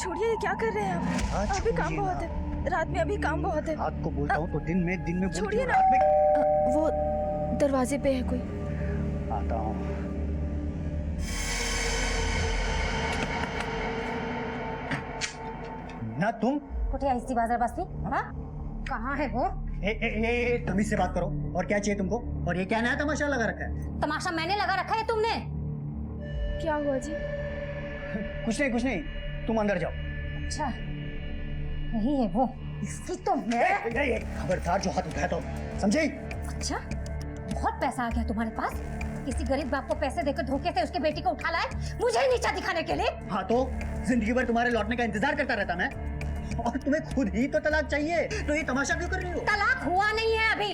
छोड़िए, ये क्या कर रहे हैं आप? अभी काम बहुत है, रात में अभी काम बहुत है। रात को बोलता हूँ तो दिन में छोड़िए ना। रात में। वो दरवाजे पे है कोई। आता हूँ। ना तुम कुठे आहेस ती बाजार बसती? हाँ, कहाँ है वो? तमीज से बात करो। और क्या चाहिए तुमको? और ये क्या नया तमाशा लगा रखा है? तमाशा मैंने लगा रखा है, तुमने? क्या हुआ जी? कुछ नहीं, तुम अंदर जाओ। अच्छा, यही है वो। इसकी तो मैं। खबरदार जो हाथ उठाया तो समझी? अच्छा, बहुत पैसा आ गया तुम्हारे पास? किसी गरीब बाप को पैसे देकर धोखे से उसके बेटी को उठा लाए, मुझे नीचा दिखाने के लिए? हाँ तो जिंदगी भर तुम्हारे लौटने का इंतजार करता रहता मैं। और तुम्हें खुद ही तो तलाक चाहिए, तो ये तमाशा क्यों कर रही हो? तलाक हुआ नहीं है अभी,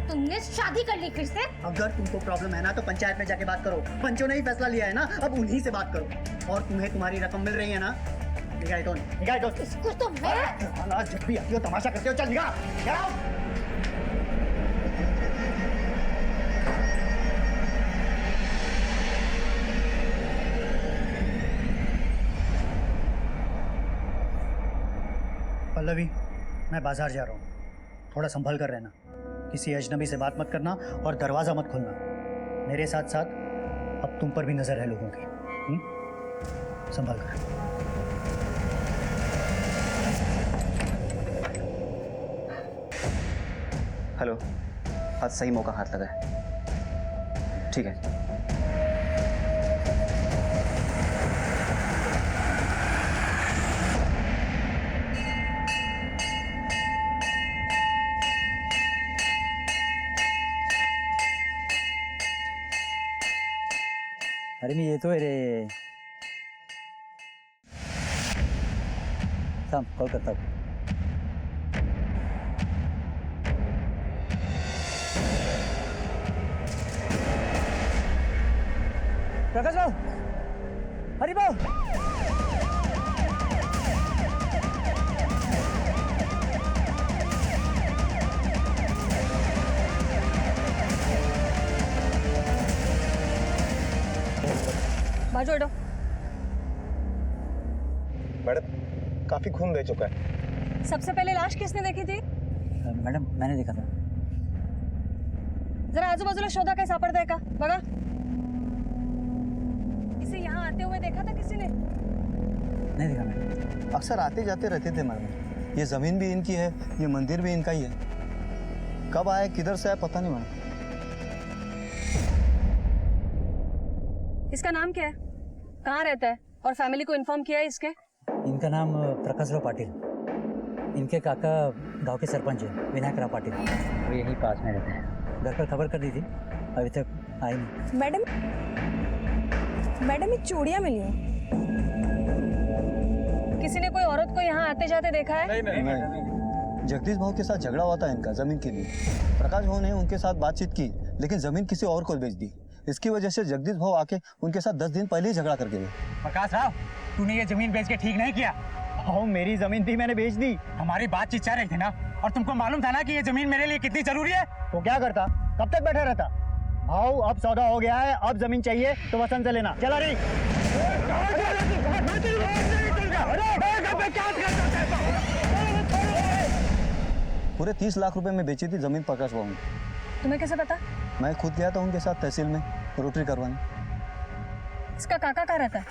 तुमने शादी कर ली फिर से। अगर तुमको प्रॉब्लम है ना तो पंचायत में जाके बात करो। पंचों ने ही फैसला लिया है ना, अब उन्हीं से बात करो। और तुम्हें तुम्हारी रकम मिल रही है ना? निगाह दो। इसको तो मैं। जब भी आती हो तमाशा करते हो, चल निगाह। पल्लवी, मैं बाजार जा रहा हूँ, थोड़ा संभल कर रहना। किसी अजनबी से बात मत करना और दरवाजा मत खोलना। मेरे साथ साथ अब तुम पर भी नजर है लोगों की। संभल कर। हेलो, आज सही मौका हाथ लगा है। ठीक है। अरे मी येतोय रे. थांब, कॉल करता. प्रकाशराव, हरिभाऊ. बाजू हटो। मैडम, काफी खून दे चुका है। सबसे पहले लाश किसने देखी थी? मैडम, मैंने देखा था. जरा आजूबाजूला शोधा, काय सापडतंय का बघा. इसे यहाँ आते हुए देखा था किसी ने? नहीं देखा मैडम. अक्सर आते जाते रहते थे मैडम। ये जमीन भी इनकी है, ये मंदिर भी इनका ही है। कब आए, किधर से आए, पता नहीं मैडम। इसका नाम क्या है, कहाँ रहता है और फैमिली को इन्फॉर्म किया है इसके? इनका नाम प्रकाशराव पाटिल. इनके काका गांव के सरपंच हैं, विनायकराव पाटिल. वो यहीं पास में रहते हैं. घर पर खबर कर दी थी, अभी तक आई नहीं. मैडम ये चूड़ियाँ मिली हैं. किसी ने कोई औरत को यहाँ आते जाते देखा है? नहीं। जगदीश भाव के साथ झगड़ा हुआ था इनका जमीन के लिए। प्रकाश भाव ने उनके साथ बातचीत की, लेकिन जमीन किसी और को बेच दी। इसकी वजह से जगदीश भाव आके उनके साथ 10 दिन पहले ही झगड़ा करके गए। प्रकाश राव, तूने ये जमीन बेच के ठीक नहीं किया. हाँ, मेरी जमीन थी, मैंने बेच दी. हमारी बातचीत चल रही थी ना, और तुमको मालूम था ना कि ये जमीन मेरे लिए कितनी जरूरी है. तो क्या करता, कब तक बैठा रहता? भाव अब सौदा हो गया है, अब जमीन चाहिए तो वसंत से लेना. चला रही. पूरे 30 लाख रुपए में बेची थी जमीन प्रकाश भाव ने. तुम्हें कैसे पता? मैं खुद गया था उनके साथ तहसील में रोटरी करवाने. इसका काका कहाँ रहता है?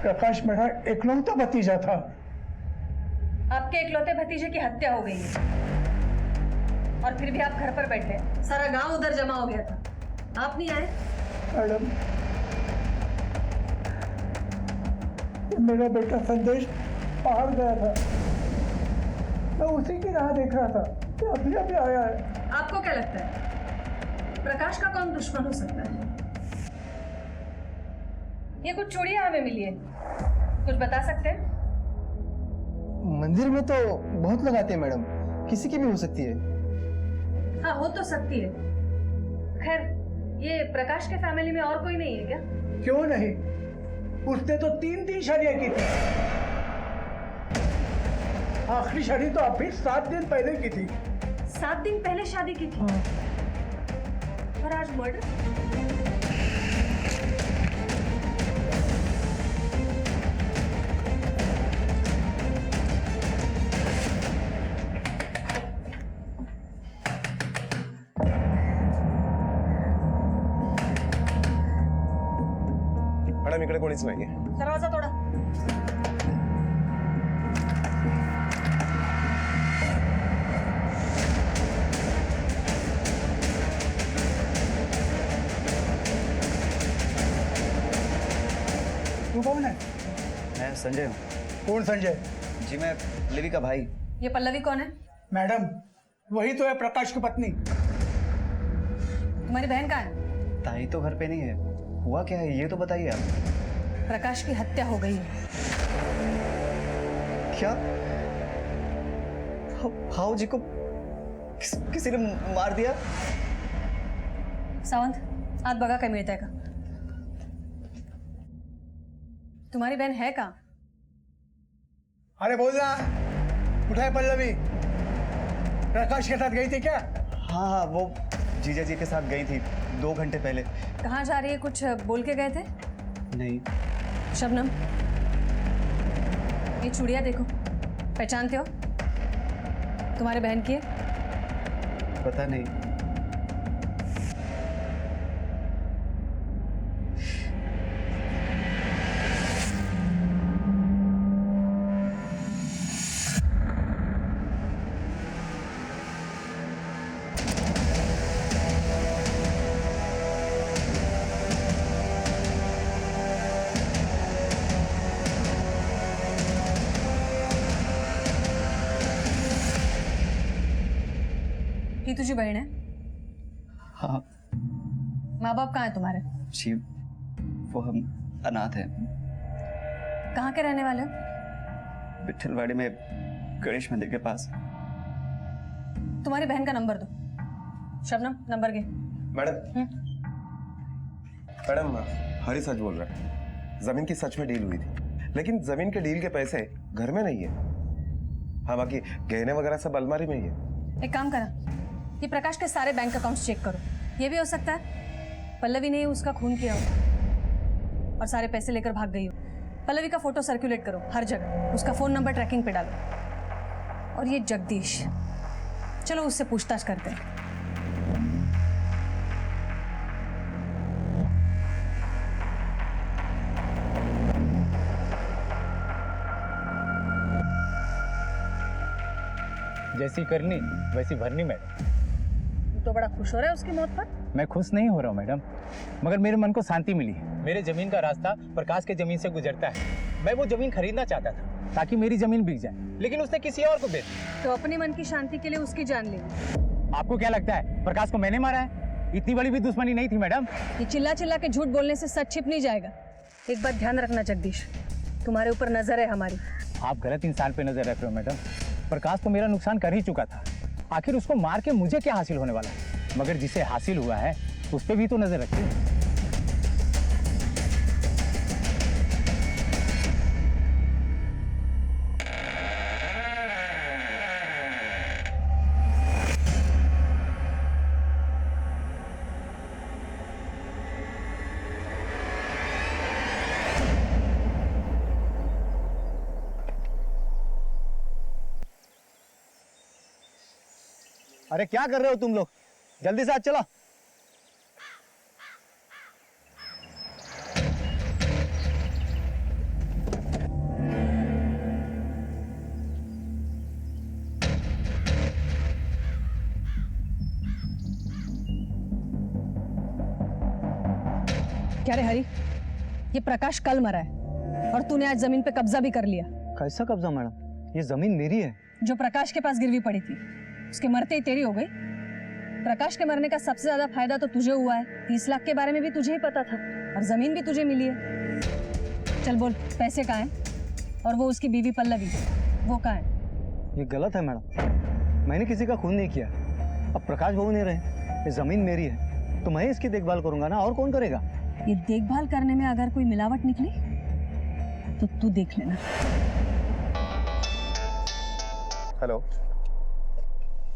प्रकाश मेरा इकलौता भतीजा था. आपके इकलौते भतीजे की हत्या हो गई है और फिर भी आप घर पर बैठे. सारा गांव उधर जमा हो गया था, आप नहीं आए? मैडम, मेरा बेटा संदेश बाहर गया था, मैं उसी की राह देख रहा था कि अभी अभी आया है. आपको क्या लगता है प्रकाश का कौन दुश्मन हो सकता है? ये कुछ चूड़ियां हमें मिली है, कुछ बता सकते हैं? मंदिर में तो बहुत लगाते हैं मैडम, किसी की भी हो सकती है. हाँ, हो तो सकती है. खैर, ये प्रकाश के फैमिली में और कोई नहीं है क्या? क्यों नहीं, उसने तो 3 शादियां की थी. आखिरी शादी तो अभी 7 दिन पहले की थी. 7 दिन पहले शादी की थी और आज मर्डर? मॅडम इकडे कोणीच नाहीये. दरवाजा तोडा. तू कौन है? मैं संजय हूँ. कौन संजय? जी मैं लिवी का भाई. ये पल्लवी कौन है? मैडम वही तो है प्रकाश की पत्नी. तुम्हारी बहन कहाँ है? ताई तो घर पे नहीं है. हुआ क्या है ये तो बताइए आप. प्रकाश की हत्या हो गई है. क्या? भाव जी को किसी ने मार दिया? सावंत, आत बघा काय मिळतंय का. तुम्हारी बहन है कहाँ? अरे बोल ना, उठाए पल्लवी. प्रकाश के साथ गई थी क्या? हाँ वो जीजा जी के साथ गई थी 2 घंटे पहले. कहाँ जा रही है, कुछ बोल के गए थे? नहीं. शबनम, ये चूड़िया देखो, पहचानते हो? तुम्हारे बहन की है? पता नहीं. ही तुझी बहन है? हाँ माँ बाप कहाँ है तुम्हारे? जी वो हम अनाथ हैं. कहाँ के रहने वाले हो? विठलवाड़ी में गणेश मंदिर के पास. तुम्हारी बहन का नंबर दो. शबनम, नंबर के. मैडम मैडम हरी सच बोल रहा है. जमीन की सच में डील हुई थी, लेकिन जमीन के डील के पैसे घर में नहीं है. हाँ बाकी गहने वगैरह सब अलमारी में ही है. एक काम करा, ये प्रकाश के सारे बैंक अकाउंट्स चेक करो. ये भी हो सकता है पल्लवी ने उसका खून किया हो और सारे पैसे लेकर भाग गई हो. पल्लवी का फोटो सर्कुलेट करो हर जगह, उसका फोन नंबर ट्रैकिंग पे डालो. और ये जगदीश, चलो उससे पूछताछ करते हैं. जैसी करनी वैसी भरनी मैडम. तो बड़ा खुश हो रहा है उसकी मौत पर. मैं खुश नहीं हो रहा हूँ मैडम, मगर मेरे मन को शांति मिली है. मेरे जमीन का रास्ता प्रकाश के जमीन से गुजरता है. मैं वो जमीन खरीदना चाहता था ताकि मेरी जमीन बिक जाए, लेकिन उसने किसी और को बेच दी. तो अपने मन की शांति के लिए उसकी जान ली. आपको क्या लगता है प्रकाश को मैंने मारा है? इतनी बड़ी भी दुश्मनी नहीं थी मैडम. ये चिल्ला चिल्ला के झूठ बोलने से सच छिप नहीं जाएगा. एक बात ध्यान रखना जगदीश, तुम्हारे ऊपर नजर है हमारी. आप गलत इंसान पे नजर रख रहे हो मैडम. प्रकाश तो मेरा नुकसान कर ही चुका था, आखिर उसको मार के मुझे क्या हासिल होने वाला है? मगर जिसे हासिल हुआ है उस पे भी तो नजर रखिए. अरे क्या कर रहे हो तुम लोग? जल्दी से आज चलो. क्या रे हरी, ये प्रकाश कल मरा है और तूने आज जमीन पे कब्जा भी कर लिया. कैसा कब्जा मैडम? ये जमीन मेरी है. जो प्रकाश के पास गिरवी पड़ी थी उसके मरते ही तेरी हो गई. प्रकाश के मरने का सबसे ज्यादा फायदा तो तुझे हुआ है. 30 लाख के बारे में भी तुझे ही पता था और जमीन भी तुझे मिली है. चल बोल, पैसे कहाँ हैं? और वो उसकी बीवी पल्लवी, वो कहाँ है? ये गलत है मैडम. मैंने किसी का खून नहीं किया. अब प्रकाश बहू नहीं रहे, ये जमीन मेरी है तो मैं इसकी देखभाल करूंगा ना, और कौन करेगा? ये देखभाल करने में अगर कोई मिलावट निकली तो तू देख लेना. हेलो.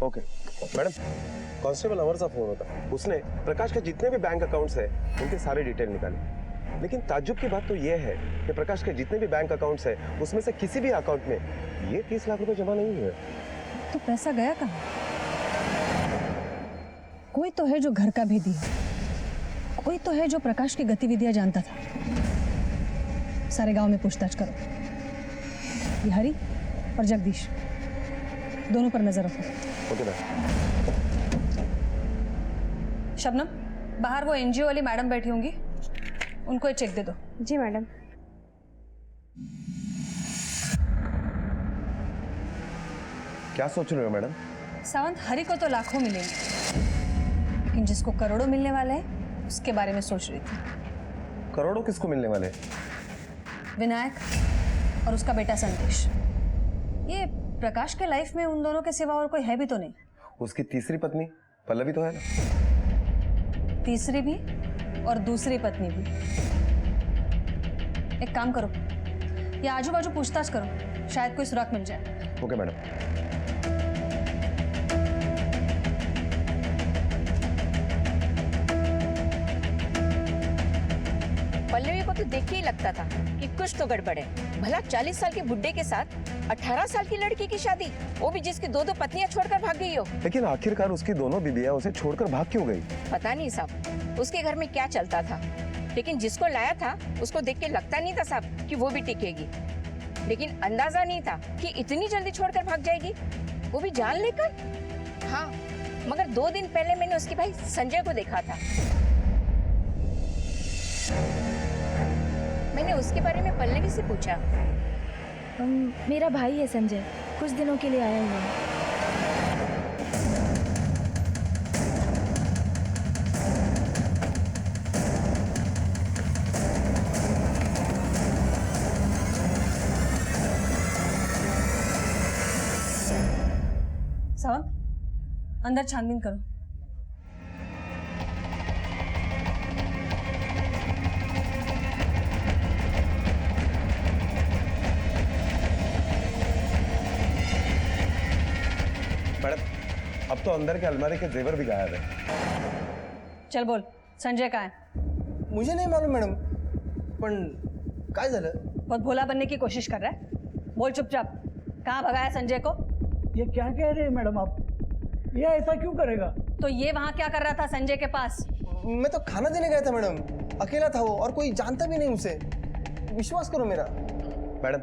ओके मैडम, कांस्टेबल अमर का फोन होता. उसने प्रकाश के जितने भी बैंक अकाउंट्स हैं उनके सारे डिटेल निकाले. लेकिन ताज्जुब की बात तो यह है कि प्रकाश के जितने भी बैंक अकाउंट्स हैं उसमें से किसी भी अकाउंट में ये 30 लाख रुपए जमा नहीं हुए. तो पैसा गया कहाँ? कोई तो है जो घर का भेदी है, कोई तो है जो प्रकाश की गतिविधियां जानता था. सारे गांव में पूछताछ करो। ये हरी और जगदीश दोनों पर नजर रखो। Okay ma'am. शबनम, बाहर वो एनजीओ वाली मैडम बैठी होंगी, उनको ये चेक दे दो। जी मैडम। क्या सोच रहे हो मैडम? सावंत, हरी को तो लाखों मिलेंगे, लेकिन जिसको करोड़ों मिलने वाले हैं उसके बारे में सोच रही थी। करोड़ों किसको मिलने वाले? विनायक और उसका बेटा संदेश। ये प्रकाश के लाइफ में उन दोनों के सिवा और कोई है भी तो नहीं। उसकी तीसरी पत्नी पल्लवी तो है ना? तीसरी भी और दूसरी पत्नी भी। एक काम करो, ये आजू बाजू पूछताछ करो, शायद कोई सुराग मिल जाए। Okay madam. पल्लवी को तो देख के ही लगता था कि कुछ तो गड़बड़ है। भला 40 साल के बुड्ढे के साथ 18 साल की लड़की की शादी, वो भी जिसकी दो पत्नियां छोड़कर भाग गई हो। लेकिन आखिरकार उसकी दोनों बीबियां उसे छोड़कर भाग क्यों गई? पता नहीं साहब, उसके घर में क्या चलता था, लेकिन जिसको लाया था उसको देख के लगता नहीं था साहब कि वो भी टिकेगी। लेकिन अंदाजा नहीं था कि इतनी जल्दी छोड़कर भाग जाएगी, वो भी जान लेकर। हाँ, मगर 2 दिन पहले मैंने उसके भाई संजय को देखा था। मैंने उसके बारे में पल्लवी से पूछा। मेरा भाई है संजय, कुछ दिनों के लिए आया हुआ है। सावंत, अंदर छानबीन करो। मैडम, अब तो अंदर के अलमारी के जेवर भी गायब है। चल बोल, संजय कहाँ है? मुझे नहीं मालूम मैडम, पण काय झालं? बहुत भोला बनने की कोशिश कर रहा है, बोल चुपचाप। कहाँ भगाया संजय को? ये क्या कह रहे हैं मैडम आप? ये ऐसा क्यों करेगा? तो ये वहाँ क्या कर रहा था संजय के पास? मैं तो खाना देने गया था मैडम, अकेला था वो और कोई जानता भी नहीं उसे। विश्वास करो मेरा। मैडम,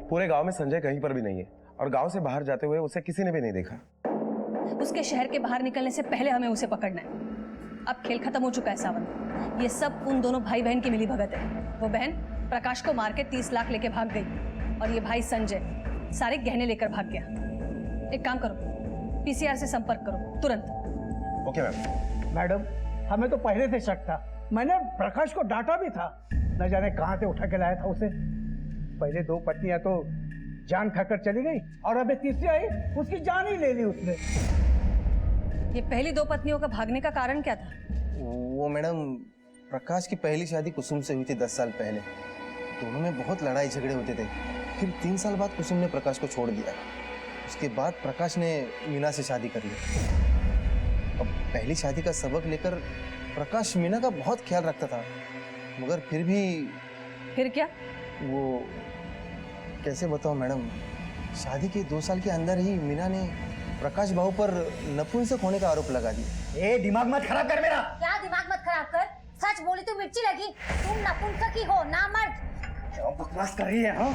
पूरे गांव में संजय कहीं पर भी नहीं है और गांव से बाहर जाते हुए उसे किसी ने भी नहीं देखा। उसके शहर के बाहर निकलने से पहले हमें उसे पकड़ना है। अब खेल खत्म हो चुका है सावंत, ये सब उन दोनों भाई बहन की मिलीभगत है। वो बहन प्रकाश को मार के 30 लाख लेके भाग गई और ये भाई संजय सारे गहने लेकर भाग गया। एक काम करो, पीसीआर से संपर्क करो तुरंत। Okay ma'am. मैडम, हमें तो पहले से शक था, मैंने प्रकाश को डांटा भी था। न जाने कहाँ से उठा के लाया था उसे। पहले 2 पत्नियां तो जान खाकर चली गई और अबे तीसरी आई, उसकी जान ही ले ली उसने। ये पहली 2 पत्नियों का भागने का कारण क्या था? वो मैडम, प्रकाश की पहली शादी कुसुम से हुई थी 10 साल पहले। दोनों में बहुत लड़ाई झगड़े होते थे। फिर 3 साल बाद कुसुम ने प्रकाश को छोड़ दिया। उसके बाद प्रकाश ने मीना से शादी कर ली। अब पहली शादी का सबक लेकर प्रकाश मीना का बहुत ख्याल रखता था, मगर फिर भी। फिर क्या? वो कैसे बताओ मैडम, शादी के 2 साल के अंदर ही मीना ने प्रकाश बाबू पर नपुंसक होने का आरोप लगा दिया। ए, दिमाग मत खराब कर मेरा। क्या दिमाग मत खराब कर, सच बोली तो मिर्ची लगी। तुम नपुंसक ही हो, ना मर्द। क्या बकवास कर रही है? हाँ,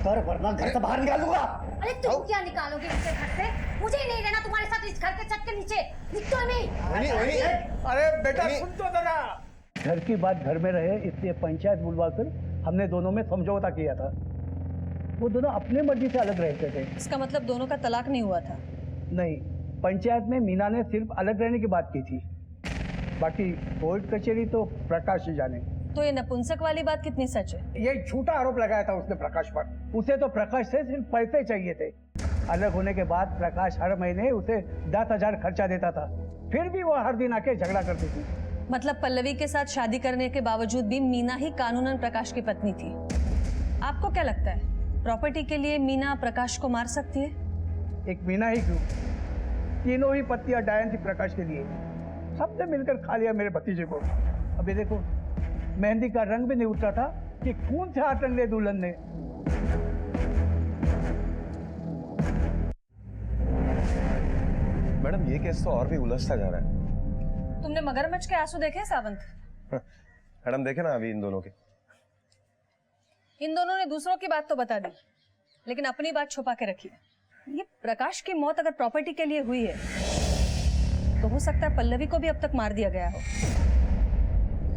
पर वरना घर से बाहर निकालूंगा। अरे तुम क्या निकालोगे इनसे घर से? मुझे ही नहीं रहना तुम्हारे साथ इस घर के छत के नीचे। निकलो नहीं। अरे बेटा सुन तो जरा। घर की बात घर में रहे, इसलिए पंचायत बुलवाकर हमने दोनों में समझौता किया था। वो दोनों अपने मर्जी से अलग रहते थे। इसका मतलब दोनों का तलाक नहीं हुआ था? नहीं, पंचायत में मीना ने सिर्फ अलग रहने की बात की थी, बाकी कोर्ट कचहरी तो प्रकाश ही जाने। तो ये नपुंसक वाली बात कितनी सच है? ये झूठा आरोप लगाया था उसने प्रकाश पर। उसे तो प्रकाश से सिर्फ पैसे चाहिए थे। अलग होने के बाद प्रकाश हर महीने उसे 10,000 खर्चा देता था, फिर भी वो हर दिन आके झगड़ा करती थी। मतलब पल्लवी के साथ शादी करने के बावजूद भी मीना ही कानूनन प्रकाश की पत्नी थी। आपको क्या लगता है, प्रॉपर्टी के लिए मीना प्रकाश को मार सकती है? एक मीना ही क्यों, तीनों ही पत्नियां डायन थी प्रकाश के लिए। सबने मिलकर खा लिया मेरे भतीजे को। अभी देखो, मेहंदी का रंग भी नहीं उतरा था कि खून से हाथ रंग ले दुल्हन ने। मैडम, ये केस तो और भी उलझता जा रहा है। तुमने मगरमच्छ के आंसू देखे सावंत? मैडम देखे ना अभी इन दोनों के। इन दोनों ने दूसरों की बात तो बता दी, लेकिन अपनी बात छुपा के रखी। ये प्रकाश की मौत अगर प्रॉपर्टी के लिए हुई है तो हो सकता है पल्लवी को भी अब तक मार दिया गया हो,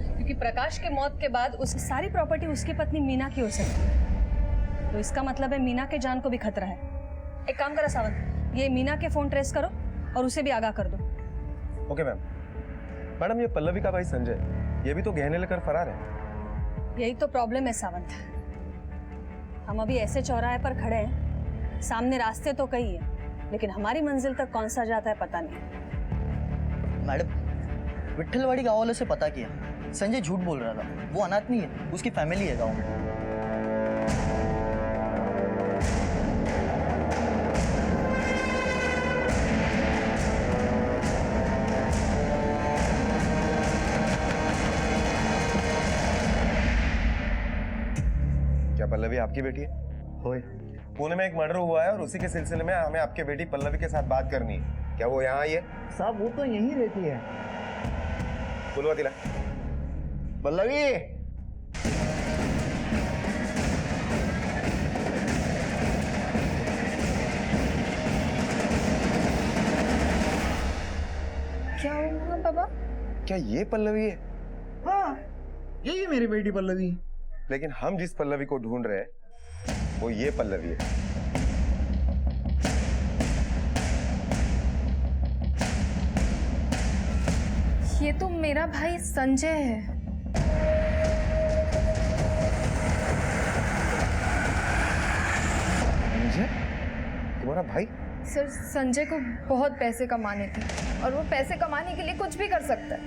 क्योंकि प्रकाश के मौत के बाद उसकी सारी प्रॉपर्टी उसकी पत्नी मीना की हो सकती है। तो इसका मतलब है मीना के जान को भी खतरा है। एक काम करो सावंत, ये मीना के फोन ट्रेस करो और उसे भी आगाह कर दो। Okay ma'am. मैडम ये पल्लवी का भाई संजय, ये भी तो गहने लेकर फरार है। यही तो प्रॉब्लम है सावंत, हम अभी ऐसे चौराहे पर खड़े हैं, सामने रास्ते तो कई है, लेकिन हमारी मंजिल तक कौन सा जाता है पता नहीं। मैडम, विट्ठलवाड़ी गांव वालों से पता किया, संजय झूठ बोल रहा था। वो अनाथ नहीं है, उसकी फैमिली है गांव में। क्या पल्लवी आपकी बेटी है? होए। पुणे में एक मर्डर हुआ है और उसी के सिलसिले में हमें आपके बेटी पल्लवी के साथ बात करनी है। क्या वो यहाँ आई है? साहब वो तो यहीं रहती है। बुलवा दिला। पल्लवी, क्या हुआ पापा? क्या ये पल्लवी है? हाँ यही है मेरी बेटी पल्लवी। लेकिन हम जिस पल्लवी को ढूंढ रहे हैं वो ये पल्लवी है। ये तो मेरा भाई संजय है। संजय? तुम्हारा भाई? सर, संजय को बहुत पैसे कमाने थे और वो पैसे कमाने के लिए कुछ भी कर सकता है,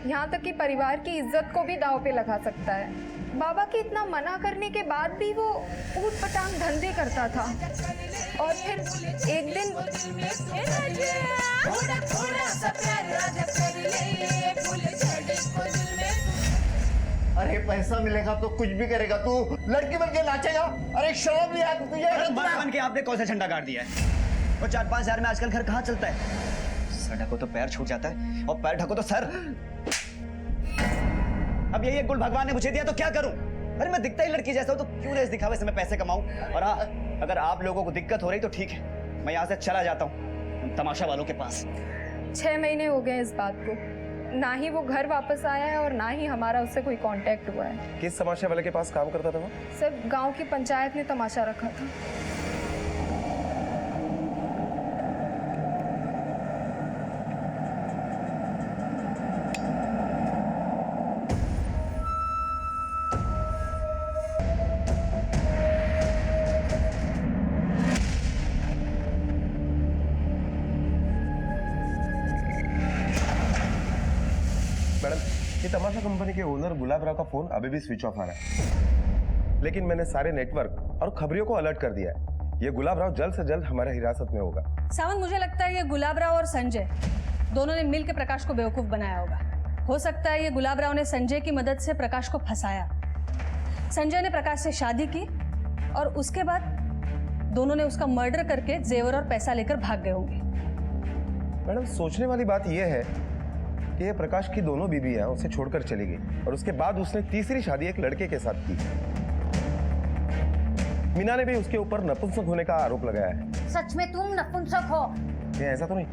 यहाँ तक कि परिवार की इज्जत को भी दांव पे लगा सकता है। बाबा के इतना मना करने के बाद भी वो ऊट पटांग धंधे करता था और फिर एक दिन अरे पैसा मिलेगा तो कुछ भी करेगा तू, लड़की बन के नाचेगा। अरे शर्म नहीं आती तुझे? बन के आपने कौन सा झंडा गाड़ दिया है? और 4-5 हजार में आजकल घर कहाँ चलता है? सर ढको तो पैर छूट जाता है और पैर ढको तो सर। अब यही एक गुल भगवान ने मुझे दिया तो क्या करूं? अरे मैं दिखता ही लड़की जैसा हूं तो क्यों ना इस दिखावे से मैं पैसे कमाऊं? और हाँ, अगर आप लोगों को दिक्कत हो रही तो ठीक है, मैं यहाँ से चला जाता हूँ तमाशा वालों के पास। 6 महीने हो गए इस बात को, ना ही वो घर वापस आया है और ना ही हमारा उससे कोई कांटेक्ट हुआ है। किस तमाशा वाले के पास काम करता था वो? सर, गांव की पंचायत ने तमाशा रखा था। मैडम, ये तमाशा कंपनी के ओनर गुलाब राव का फोन अभी भी स्विच ऑफ आ रहा है, लेकिन मैंने सारे नेटवर्क और खबरियों को अलर्ट कर दिया है। ये गुलाब राव जल्द से जल्द हमारे हिरासत में होगा। सावंत, मुझे लगता है ये गुलाब राव और संजय दोनों ने मिलकर प्रकाश को बेवकूफ बनाया होगा। हो सकता है ये गुलाब राव ने संजय की मदद से प्रकाश को फंसाया। संजय ने प्रकाश से शादी की और उसके बाद दोनों ने उसका मर्डर करके जेवर और पैसा लेकर भाग गए होंगे। मैडम, सोचने वाली बात यह है कि ये प्रकाश की दोनों बीवियां उसे छोड़कर चली गई और उसके बाद उसने तीसरी शादी एक लड़के के साथ की। मीना ने भी उसके ऊपर नपुंसक होने का आरोप लगाया है। सच में तुम नपुंसक हो? ये ऐसा तो नहीं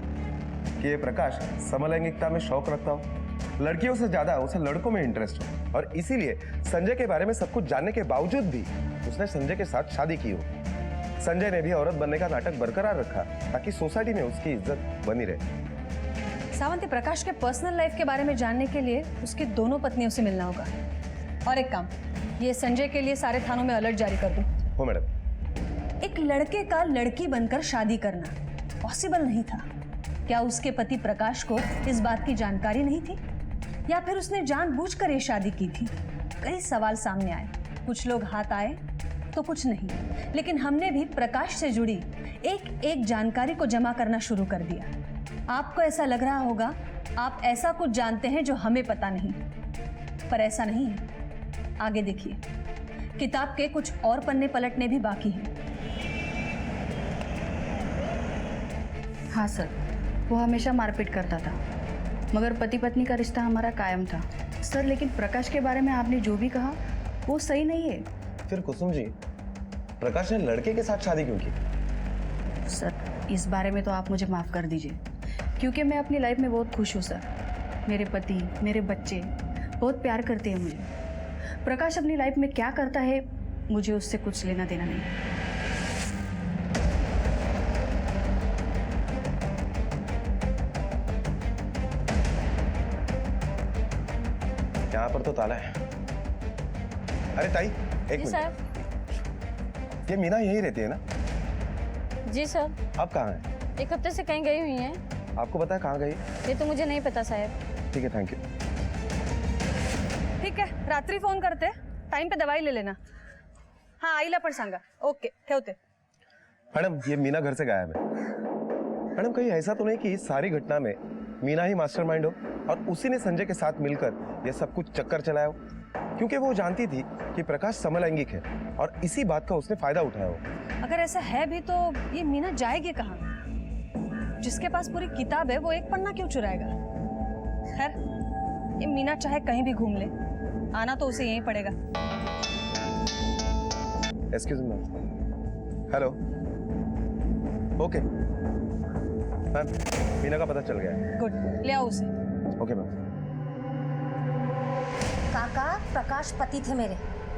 कि ये प्रकाश समलैंगिकता में शौक रखता हो, लड़कियों से ज्यादा उसे लड़कों में इंटरेस्ट हो और इसीलिए संजय के बारे में सब कुछ जानने के बावजूद भी उसने संजय के साथ शादी की हो। संजय ने भी औरत बनने का नाटक बरकरार रखा ताकि सोसाइटी में उसकी इज्जत बनी रहे। सावंत, प्रकाश के पर्सनल लाइफ के बारे में जानने के लिए उसकी दोनों पत्नियों से मिलना होगा। और एक काम, ये संजय के लिए सारे थानों में अलर्ट जारी कर दो। हो मैडम। एक लड़के का लड़की बनकर शादी करना पॉसिबल नहीं था। क्या उसके पति प्रकाश को इस बात की जानकारी नहीं थी, या फिर उसने जानबूझकर ये शादी की थी? कई सवाल सामने आए, कुछ लोग हाथ आए तो कुछ नहीं, लेकिन हमने भी प्रकाश से जुड़ी एक एक जानकारी को जमा करना शुरू कर दिया। आपको ऐसा लग रहा होगा आप ऐसा कुछ जानते हैं जो हमें पता नहीं, पर ऐसा नहीं है। आगे देखिए, किताब के कुछ और पन्ने पलटने भी बाकी हैं। हाँ सर, वो हमेशा मारपीट करता था, मगर पति पत्नी का रिश्ता हमारा कायम था। सर, लेकिन प्रकाश के बारे में आपने जो भी कहा वो सही नहीं है। फिर कुसुम जी, प्रकाश ने लड़के के साथ शादी क्यों की? सर इस बारे में तो आप मुझे माफ़ कर दीजिए, क्योंकि मैं अपनी लाइफ में बहुत खुश हूँ सर। मेरे पति, मेरे बच्चे बहुत प्यार करते हैं मुझे। प्रकाश अपनी लाइफ में क्या करता है मुझे उससे कुछ लेना देना नहीं। यहाँ पर तो ताला है। अरे ताई, एक मिनट। साहब। ये मीना यहीं रहती है ना? जी सर। आप कहाँ हैं? एक हफ्ते से कहीं गई हुई हैं। आपको पता है कहाँ गई? ये तो मुझे नहीं पता साहब। ठीक है, थैंक यू। ठीक है, रात्रि फोन करते, टाइम पे दवाई ले लेना। हाँ आईला पण सांगा। ओके ठेवते। मैडम, ये मीना घर से गायब है। मैडम, कहीं ऐसा तो नहीं कि इस सारी घटना में मीना ही मास्टरमाइंड हो और उसी ने संजय के साथ मिलकर ये सब कुछ चक्कर चलाया हो? क्योंकि वो जानती थी कि प्रकाश समलैंगिक है और इसी बात का उसने फायदा उठाया हो। अगर ऐसा है भी तो ये मीना जाएगी कहाँ? जिसके पास पूरी किताब है वो एक पन्ना क्यों चुराएगा? खैर, ये मीना चाहे कहीं भी घूम ले, आना तो उसे यहीं पड़ेगा। Excuse me ma'am. Hello. Okay ma'am, Meena का पता चल गया है। गुड, ले आओ उसे। Okay ma'am. काका, प्रकाश पति थे मेरे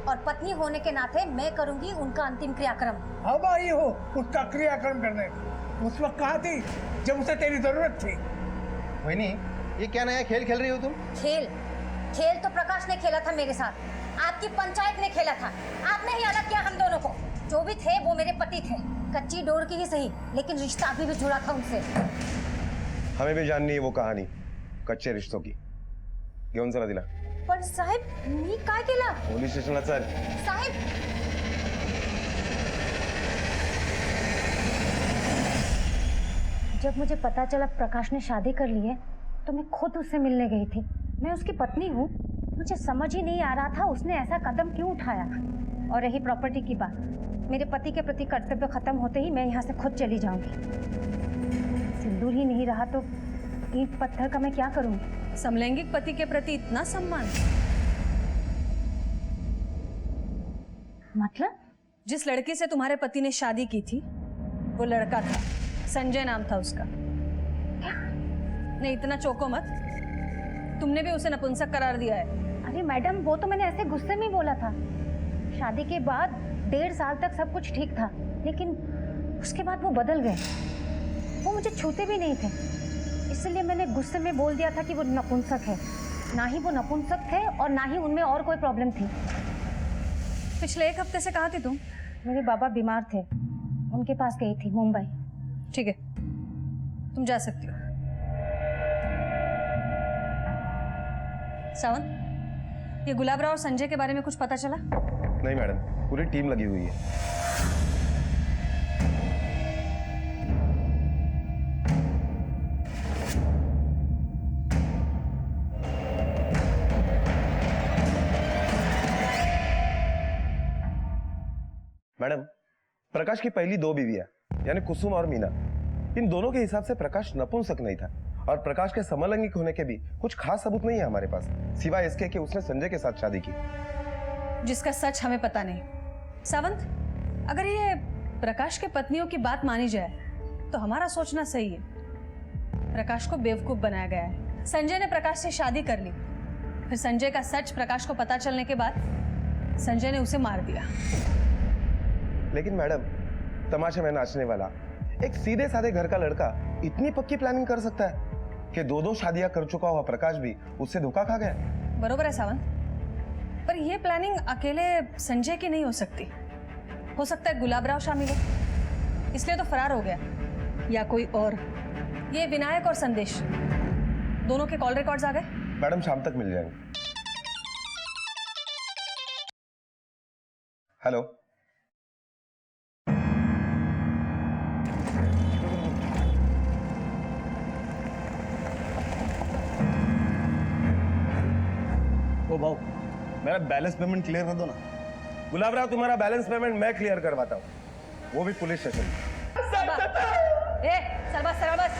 और पत्नी होने के नाते मैं करूंगी उनका अंतिम क्रियाक्रम। अब आई हो उसका क्रियाक्रम करने। उस वक्त कहाँ थी जब उसे तेरी जरूरत थी? वही ये क्या नया खेल खेल रही हो तुम? खेल तो प्रकाश ने खेला था मेरे साथ, आपकी पंचायत ने खेला था। आपने ही अलग किया हम दोनों को। जो भी थे वो मेरे पति थे, कच्ची डोर की ही सही, लेकिन रिश्ता अभी भी जुड़ा था उनसे। हमें भी जाननी है वो कहानी कच्चे रिश्तों की। घेऊन चला तिला। पण साहेब, मी काय केलं? पोलीस स्टेशनला चल। साहेब, जब मुझे पता चला प्रकाश ने शादी कर ली है तो मैं खुद उससे मिलने गई थी। मैं उसकी पत्नी हूँ, मुझे समझ ही नहीं आ रहा था उसने ऐसा कदम क्यों उठाया। और रही प्रॉपर्टी की बात, मेरे पति के प्रति कर्तव्य खत्म होते ही मैं यहाँ से खुद चली जाऊंगी। सिंदूर ही नहीं रहा तो ईंट पत्थर का मैं क्या करूंगी? समलैंगिक पति के प्रति इतना सम्मान? मतलब? जिस लड़की से तुम्हारे पति ने शादी की थी वो लड़का था, संजय नाम था उसका। नहीं, इतना चौंको मत, तुमने भी उसे नपुंसक करार दिया है। अरे मैडम, वो तो मैंने ऐसे गुस्से में बोला था। शादी के बाद 1.5 साल तक सब कुछ ठीक था, लेकिन उसके बाद वो बदल गए। वो मुझे छूते भी नहीं थे, इसलिए मैंने गुस्से में बोल दिया था कि वो नपुंसक है। ना ही वो नपुंसक थे और ना ही उनमें और कोई प्रॉब्लम थी। पिछले 1 हफ्ते से कहाँ थी तुम? मेरे बाबा बीमार थे, उनके पास गई थी, मुंबई। ठीक है, तुम जा सकती हो। सावंत, ये गुलाबराव और संजय के बारे में कुछ पता चला? नहीं मैडम, पूरी टीम लगी हुई है। मैडम, प्रकाश की पहली 2 बीवियां यानी कुसुम और मीना, इन दोनों के हिसाब से प्रकाश नपुंसक नहीं था और प्रकाश के समलैंगिक होने के भी कुछ खास सबूत नहीं है हमारे पास, सिवाय इसके कि उसने संजय के साथ शादी की, जिसका सच हमें पता नहीं। सावंत, अगर ये प्रकाश के पत्नियों की बात मानी जाए तो हमारा सोचना सही है। प्रकाश को बेवकूफ बनाया गया है। संजय ने प्रकाश से शादी कर ली, फिर संजय का सच प्रकाश को पता चलने के बाद संजय ने उसे मार दिया। लेकिन मैडम, तमाशे में नाचने वाला एक सीधे साधे घर का लड़का इतनी पक्की प्लानिंग कर सकता है कि 2 शादियां कर चुका हुआ प्रकाश भी उससे धोखा खा गया। बरोबर है सावंत, पर यह प्लानिंग अकेले संजय की नहीं हो सकती। हो सकता है गुलाबराव शामिल हो, इसलिए तो फरार हो गया, या कोई और। ये विनायक और संदेश दोनों के कॉल रिकॉर्ड्स आ गए? मैडम, शाम तक मिल जाएंगे। हेलो। ओ भाऊ, मेरा बैलेंस पेमेंट क्लियर कर दो ना। गुलाबराव, तुम्हारा बैलेंस पेमेंट मैं क्लियर करवाता हूँ, वो भी पुलिस स्टेशन। सरबस।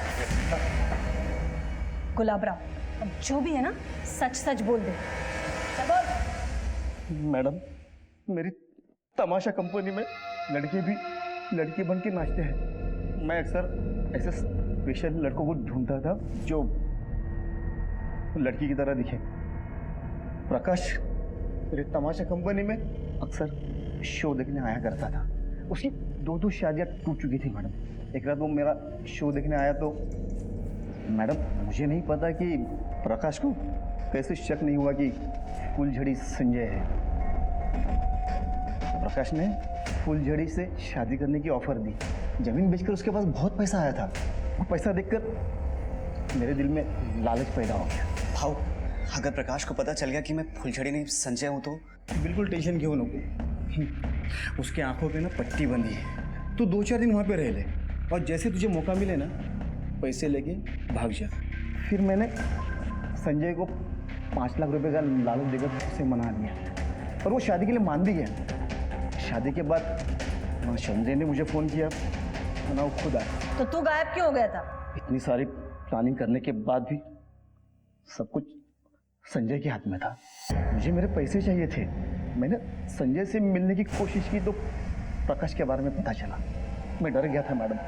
गुलाबराव, अब जो भी है ना, सच सच बोल दे। चल बोल। मैडम, मेरी तमाशा कंपनी में लड़के भी लड़की बन के नाचते हैं। मैं अक्सर ऐसे स्पेशल लड़कों को ढूंढता था जो लड़की की तरह दिखे। प्रकाश मेरे तमाशा कंपनी में अक्सर शो देखने आया करता था। उसकी 2 शादियां टूट चुकी थी मैडम। एक रात वो मेरा शो देखने आया तो मैडम मुझे नहीं पता कि प्रकाश को कैसे शक नहीं हुआ कि फुलझड़ी संजय है। प्रकाश ने फुलझड़ी से शादी करने की ऑफर दी। जमीन बेचकर उसके पास बहुत पैसा आया था। वो पैसा देखकर मेरे दिल में लालच पैदा हो गया। भाव, अगर प्रकाश को पता चल गया कि मैं फुलझड़ी नहीं संजय हूँ तो? बिल्कुल टेंशन क्यों नको। उसके आंखों पे ना पट्टी बंधी है। तू 2-4 दिन वहाँ पे रह ले और जैसे तुझे मौका मिले ना पैसे लेके भाग जा। फिर मैंने संजय को 5 लाख रुपए का लालच देकर उसे मना दिया और वो शादी के लिए मान भी गया। शादी के बाद ना संजय ने मुझे फ़ोन किया ना वो खुद आया। तो तू गायब क्यों हो गया था? इतनी सारी प्लानिंग करने के बाद भी सब कुछ संजय के हाथ में था। मुझे मेरे पैसे चाहिए थे। मैंने संजय से मिलने की कोशिश की तो प्रकाश के बारे में पता चला। मैं डर गया था मैडम।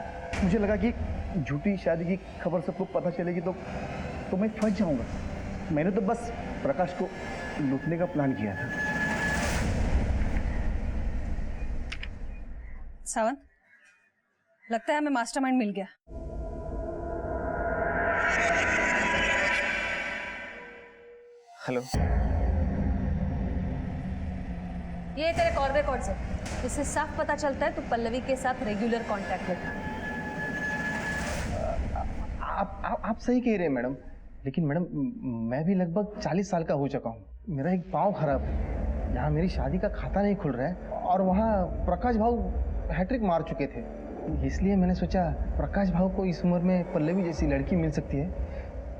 मुझे लगा कि झूठी शादी की खबर सबको पता चलेगी तो मैं फंस जाऊंगा। मैंने तो बस प्रकाश को लूटने का प्लान किया था। सावंत, लगता है हमें मास्टरमाइंड मिल गया। हेलो, ये तेरे कॉल रिकॉर्ड से इससे साफ पता चलता है तू पल्लवी के साथ रेगुलर कांटेक्ट में था। आप सही कह रहे हैं मैडम, लेकिन मैडम मैं भी लगभग 40 साल का हो चुका हूँ। मेरा एक पाँव खराब है। यहाँ मेरी शादी का खाता नहीं खुल रहा है और वहाँ प्रकाश भाव हैट्रिक मार चुके थे। इसलिए मैंने सोचा प्रकाश भाव को इस उम्र में पल्लवी जैसी लड़की मिल सकती है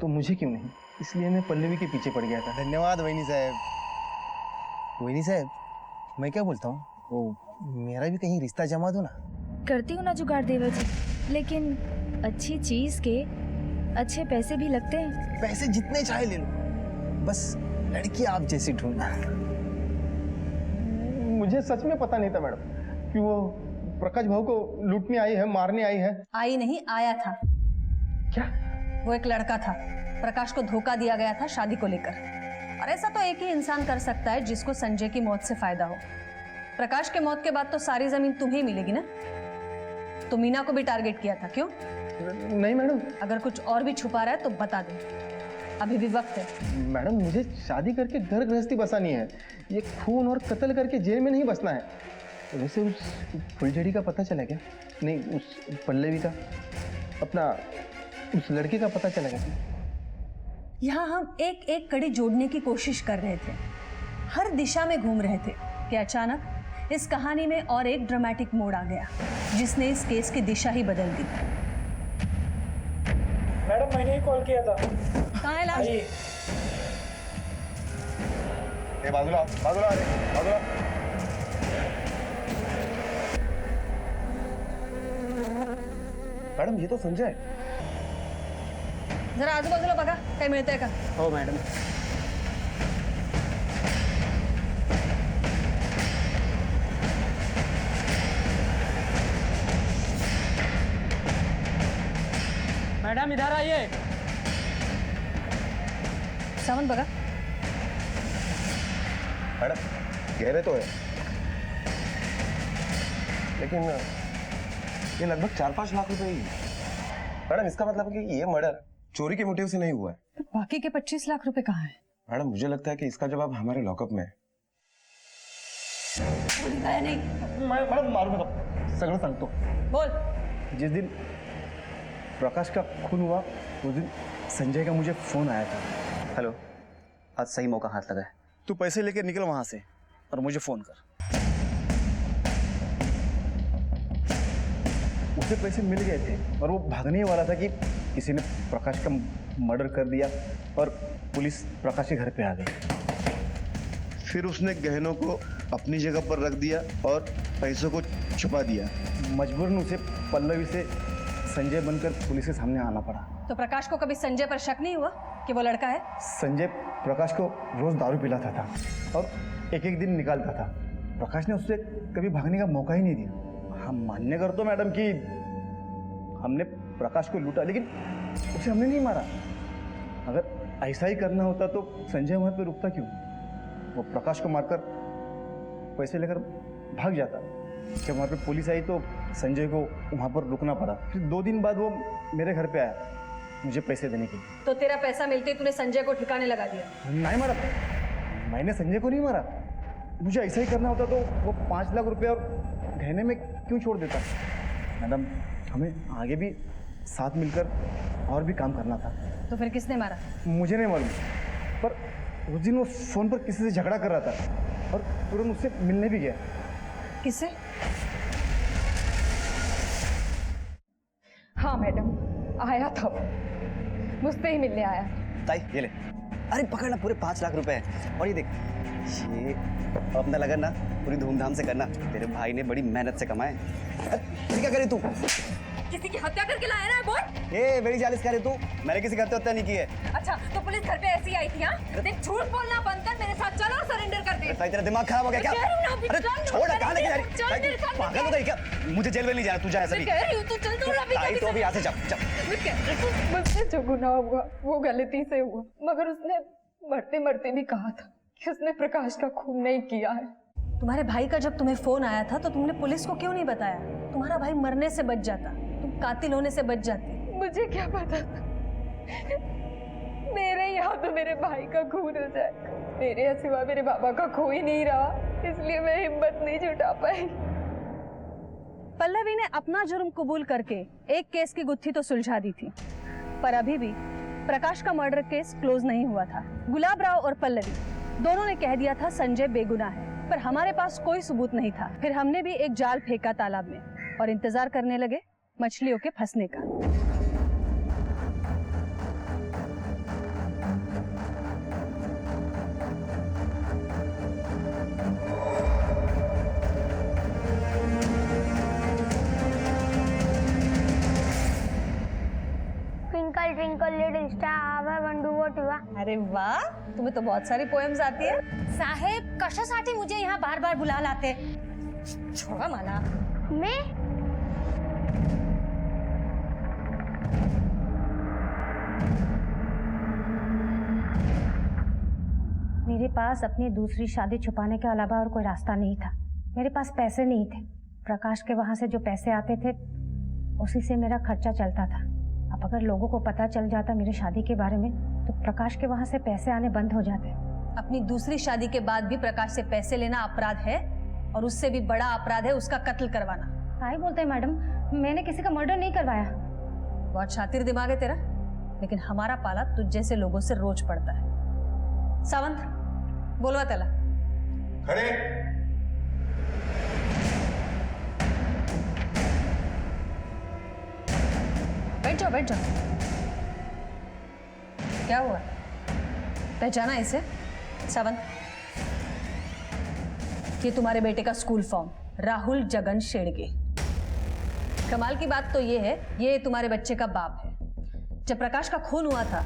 तो मुझे क्यों नहीं। इसलिए मैं पल्लवी के पीछे पड़ गया था। धन्यवाद वैनी साहब। वैनी साहब, मैं क्या बोलता हूँ, वो मेरा भी कहीं रिश्ता जमा दो ना। करती हूँ ना जुगाड़ देवर जी, लेकिन अच्छी चीज के अच्छे पैसे भी लगते हैं। पैसे जितने चाहे ले लो, बस लड़की आप जैसी ढूंढना। मुझे सच में पता नहीं था मैडम कि वो प्रकाश भाव को लूटने आई है, मारने आई है। आई नहीं, आया था। क्या? वो एक लड़का था। प्रकाश को धोखा दिया गया था शादी को लेकर। और ऐसा तो एक ही इंसान कर सकता है जिसको संजय की मौत से फायदा हो। प्रकाश के मौत के बाद तो सारी जमीन तुम्हें मिलेगी ना। तो मीना को भी टारगेट किया था, क्यों? नहीं मैडम। अगर कुछ और भी छुपा रहा है तो बता दे, अभी भी वक्त है। मैडम मुझे शादी करके घर गृहस्थी बसानी है। ये खून और कत्ल करके जेल में नहीं बसना है। वैसे उस फुलझड़ी का पता चला क्या? नहीं, उस पल्लवी का, अपना उस लड़के का पता चला क्या? यहाँ हम एक एक कड़ी जोड़ने की कोशिश कर रहे थे, हर दिशा में घूम रहे थे कि अचानक इस कहानी में और एक ड्रामेटिक मोड़ आ गया जिसने इस केस की दिशा ही बदल दी। मैडम मैंने ही कॉल किया था। कहाँ है लाश? बादुला बादुला बादुला। मैडम ये तो संजय है। जरा आजूबाजूला बघा, काही मिळतंय का? हो मैडम। मैडम इधर आइए। सावंत बघा। मैडम गहरे तो है, लेकिन ये लगभग 4-5 लाख रुपए ही है। मैडम इसका मतलब है कि ये मर्डर चोरी के मोटिव से नहीं हुआ है। तो बाकी के 25 लाख रुपए कहाँ हैं? मैडम मुझे लगता है कि इसका जवाब हमारे लॉकअप में है। नहीं। मैडम मारू नका, सगळं सांगतो। बोल। जिस दिन प्रकाश का खून हुआ उस दिन संजय का मुझे फोन आया था। हेलो, आज सही मौका हाथ लगा है। तू पैसे लेकर निकल वहां से और मुझे फोन कर। उसे पैसे मिल गए थे और वो भागने वाला था कि किसी ने प्रकाश का मर्डर कर दिया और पुलिस प्रकाश के घर पे आ गई। फिर उसने गहनों को अपनी जगह पर रख दिया और पैसों को छुपा दिया। मजबूरन उसे पल्लवी से संजय बनकर पुलिस के सामने आना पड़ा। तो प्रकाश को कभी संजय पर शक नहीं हुआ कि वो लड़का है? संजय प्रकाश को रोज दारू पिलाता था और एक एक दिन निकालता था। प्रकाश ने उससे कभी भागने का मौका ही नहीं दिया। हम मान्य करते मैडम कि हमने प्रकाश को लूटा, लेकिन उसे हमने नहीं मारा। अगर ऐसा ही करना होता तो संजय वहां पे रुकता क्यों? वो प्रकाश को मारकर पैसे लेकर भाग जाता। जब वहाँ पे पुलिस आई तो संजय को वहाँ पर रुकना पड़ा। फिर 2 दिन बाद वो मेरे घर पे आया मुझे पैसे देने के लिए। तो तेरा पैसा मिलते ही तूने संजय को ठिकाने लगा दिया? नहीं मारा, मैंने संजय को नहीं मारा। मुझे ऐसा ही करना होता तो वो 5 लाख रुपए और गहने में क्यों छोड़ देता? मैडम, हमें आगे भी साथ मिलकर और भी काम करना था। तो फिर किसने मारा? मुझे नहीं मालूम, पर उस दिन वो फोन पर किसी से झगड़ा कर रहा था और तुरंत उससे मिलने भी गया। किससे? हाँ मैडम, आया था, मुझसे ही मिलने आया। ताई ये ले, अरे पकड़ना, पूरे 5 लाख रुपए हैं। और ये देख, ये अपना लगन ना पूरी धूमधाम से करना, तेरे भाई ने बड़ी मेहनत से कमाए। अरे क्या करे तू? किसी की हत्या करके लाया ना बोल? ये बड़ी जालिस करे तू, मैंने किसी की हत्या नहीं की है। अच्छा, तो पुलिस घर पे ऐसी आई थी? हाँ, देख झूठ बोलना बंद कर, मेरे साथ चलो और सरेंडर कर दे। ताई तेरा दिमाग खराब हो गया क्या? अरे छोड़, कहाँ लेके जा रही? पागल हो गई क्या? मुझे जेल में नहीं जाना, तू जा ऐसा भी। ताई तो अभी यहाँ से जा। मुझसे जो गुनाह हुआ वो गलती से हुआ, मगर उसने मरते मरते भी कहा था कि उसने प्रकाश का खून नहीं किया है। तुम्हारे भाई का जब तुम्हें फोन आया था तो तुमने पुलिस को क्यों नहीं बताया? तुम्हारा भाई मरने से बच जाता, तुम कातिल होने से बच जाती। मुझे क्या पता था मेरे यहाँ तो मेरे भाई का खून हो जाए। मेरे सिवा मेरे बाबा का कोई नहीं रहा, इसलिए मैं हिम्मत नहीं जुटा पाई। पल्लवी ने अपना जुर्म कबूल करके एक केस की गुत्थी तो सुलझा दी थी, पर अभी भी प्रकाश का मर्डर केस क्लोज नहीं हुआ था। गुलाब राव और पल्लवी दोनों ने कह दिया था संजय बेगुनाह है, पर हमारे पास कोई सबूत नहीं था। फिर हमने भी एक जाल फेंका तालाब में और इंतजार करने लगे मछलियों के फंसने का। Twinkle twinkle little star I want to go to. अरे वाह, तुम्हें तो बहुत सारी पोएम्स आती है। साहेब कशासाठी मुझे यहाँ बार बार बुला लाते? छोड़ा माला। मैं मेरे पास अपनी दूसरी शादी छुपाने के अलावा और कोई रास्ता नहीं था। मेरे पास पैसे नहीं थे। प्रकाश के वहां से जो पैसे आते थे उसी से मेरा खर्चा चलता था। अब अगर लोगों को पता चल जाता मेरी शादी के बारे में तो प्रकाश के वहां से पैसे आने बंद हो जाते। अपनी दूसरी शादी के बाद भी प्रकाश से पैसे लेना अपराध है, और उससे भी बड़ा अपराध है उसका कत्ल करवाना। काय बोलते हैं मैडम, मैंने किसी का मर्डर नहीं करवाया। बहुत शातिर दिमाग है तेरा, लेकिन हमारा पाला तुझ जैसे लोगों से रोज पड़ता है। सावंत, बोलवा त्याला। खड़े। बैठ जाओ, बैठ जाओ। क्या हुआ, पहचाना इसे? सावंत, ये तुम्हारे बेटे का स्कूल फॉर्म, राहुल जगन शेड़गे। कमाल की बात तो ये है, ये तुम्हारे बच्चे का बाप है। जब प्रकाश का खून हुआ था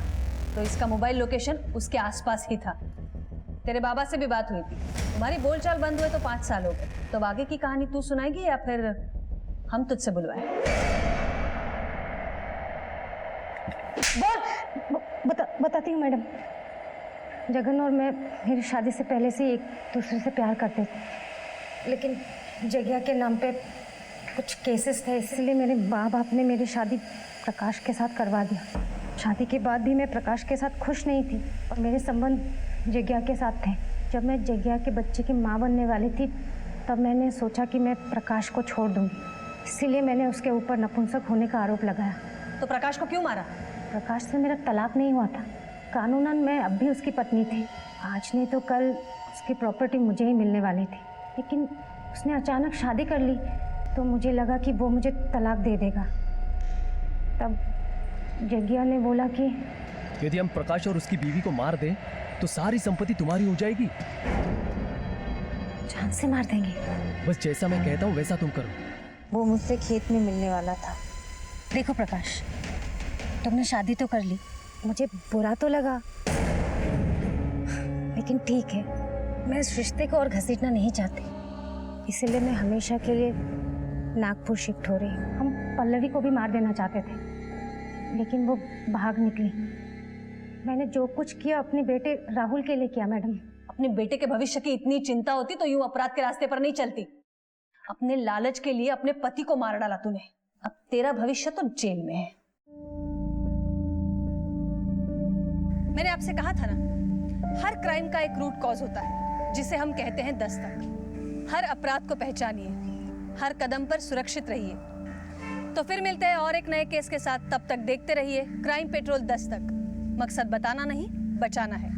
तो इसका मोबाइल लोकेशन उसके आसपास ही था। तेरे बाबा से भी बात हुई थी, तुम्हारी बोलचाल बंद हुए तो 5 साल हो गए। तो आगे की कहानी तू सुनाएगी या फिर हम तुझसे बुलवाएं? बताती हूँ मैडम। जगन और मैं मेरी शादी से पहले से एक दूसरे से प्यार करते थे, लेकिन जगह के नाम पे कुछ केसेस थे, इसलिए मेरे माँ बाप ने मेरी शादी प्रकाश के साथ करवा दिया। शादी के बाद भी मैं प्रकाश के साथ खुश नहीं थी और मेरे संबंध जगह के साथ थे। जब मैं जगह के बच्चे की माँ बनने वाली थी तब मैंने सोचा कि मैं प्रकाश को छोड़ दूंगी, इसीलिए मैंने उसके ऊपर नपुंसक होने का आरोप लगाया। तो प्रकाश को क्यों मारा? प्रकाश से मेरा तलाक नहीं हुआ था, कानूनन मैं अब भी उसकी पत्नी थी। आज नहीं तो कल उसकी प्रॉपर्टी मुझे ही मिलने वाली थी, लेकिन उसने अचानक शादी कर ली तो मुझे लगा कि वो मुझे तलाक दे देगा। तब जग्गिया ने बोला कि यदि हम प्रकाश और उसकी बीवी को मार दें तो सारी संपत्ति तुम्हारी हो जाएगी। जान से मार देंगे। बस जैसा मैं कहता हूँ वैसा तुम करो। वो मुझसे खेत में मिलने वाला था। देखो प्रकाश, तुमने शादी तो कर ली, मुझे बुरा तो लगा, लेकिन ठीक है, मैं इस रिश्ते को और घसीटना नहीं चाहती। इसलिए मैं हमेशा के लिए नागपुर शिफ्ट हो रही हूँ। हम पल्लवी को भी मार देना चाहते थे, लेकिन वो भाग निकली। मैंने जो कुछ किया अपने बेटे राहुल के लिए किया मैडम। अपने बेटे के भविष्य की इतनी चिंता होती तो यूं अपराध के रास्ते पर नहीं चलती। अपने लालच के लिए अपने पति को मार डाला तूने। अब तेरा भविष्य तो जेल में है। मैंने आपसे कहा था ना, हर क्राइम का एक रूट कॉज होता है जिसे हम कहते हैं दस्तक। हर अपराध को पहचानिए, हर कदम पर सुरक्षित रहिए। तो फिर मिलते हैं और एक नए केस के साथ। तब तक देखते रहिए क्राइम पेट्रोल दस्तक। मकसद बताना नहीं, बचाना है।